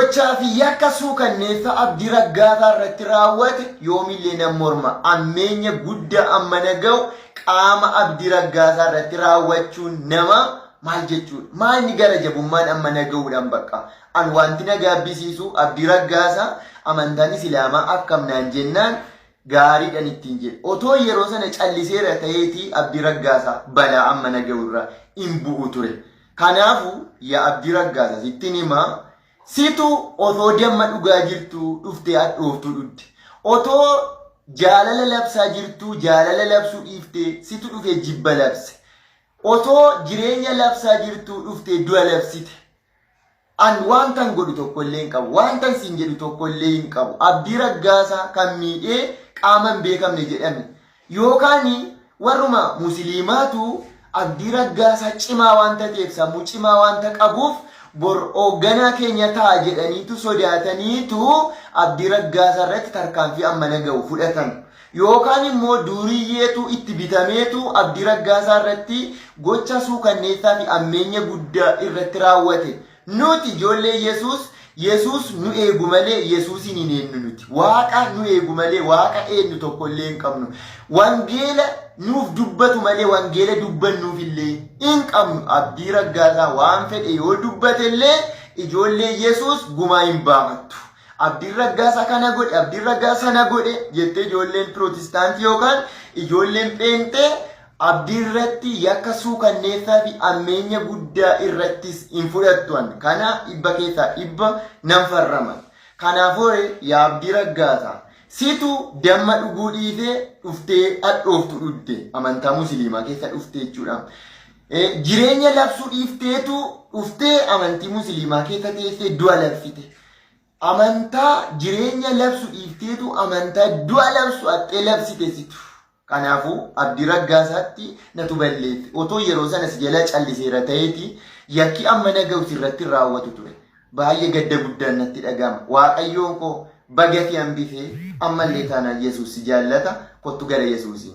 gochaa fi yakka suukanneessa abdii raggaasaa irratti raawwate yoomillee nan morma. Ammeenya guddaa amma naga'u qaama abdii raggaasaa irratti raawwachuun nama maal jechuudha? Maalni gara jabummaan amma naga'uudhaan bakka. An wanti na gaabbisiisu abdii raggaasaa amantaan Islaamaa akkamnaan jennaan gaariidhaan ittiin jedhe. Otoo yeroo sana calliseera ta'eetii abdii raggaasaa balaa amma naga'u irraa hin bu'u ture. Kanaafu yaa abdii raggaasaa sittiin himaa. Situ otoo damma dhugaa jirtu dhuftee hadhooftu dhudde. Otoo jaalala labsaa jirtu jaalala labsuu dhiiftee situ dhufee jibba labse. Otoo jireenya labsaa jirtu dhuftee du'a labsite. An wantan godhu tokkollee hin qabu. Wantan siin jedhu tokkollee hin qabu. Abdii raggaasaa kan miidhee qaama hin beekamne jedhame. Yookaan warruma musliimaatu abdii raggaasaa cimaa wanta ta'eef sammuu cimaa wanta qabuuf bor hoogganaa keenya ta'a jedhaniitu sodaataniitu abdii raggaasaa irratti tarkaanfii amma naga'u fudhatan. Yookaan immoo duuriyyeetu itti bitameetu abdii raggaasaa irratti gocha suukanneessaa fi ammeenya guddaa irratti raawwate. Nuti ijoollee Yesuus nu eegu malee Yesuusin hin eenyu nuti. Waaqa nu eegu malee Waaqa eenyu tokkollee hin qabnu. Wangeela nuuf dubbatu malee wangeela dubbannuuf illee hin qabnu. Abdii raggaasaa waan fedhe yoo dubbatellee ijoollee Yesuus gumaa hin baafattu. Abdii raggaasaa kana godhe, abdii raggaasaa sana godhe jettee ijoolleen Pirootistaantii yookaan ijoolleen Pheenxee abdii irratti yakka suukanneessaa fi ammeenya guddaa irrattis hin fudhattuan. Kana dhibba keessaa dhibba nan farraman. Kanaafuu yaa abdii raggaasaa situ damma dhuguu dhiisee dhuftee hadhooftu dhudde amantaa musliimaa keessa dhuftee jechuudha. Jireenya labsuu dhiifteetu dhuftee amantii musliimaa keessa teessee du'a labsite. Amantaa jireenya labsuu dhiifteetu amantaa du'a labsu haxxee labsite situ. Kanaafuu abdii raggaasaatti natu balleesse. Otoo yeroo sana si jala calliseera ta'eeti yakki amma naga'u sirratti raawwatu ture. Baay'ee gadda guddaan natti dhagama. Waaqayyoon koo baga fi hambisee ammallee taanaan Yesuus si jaallata. Kottu gara Yesuusii.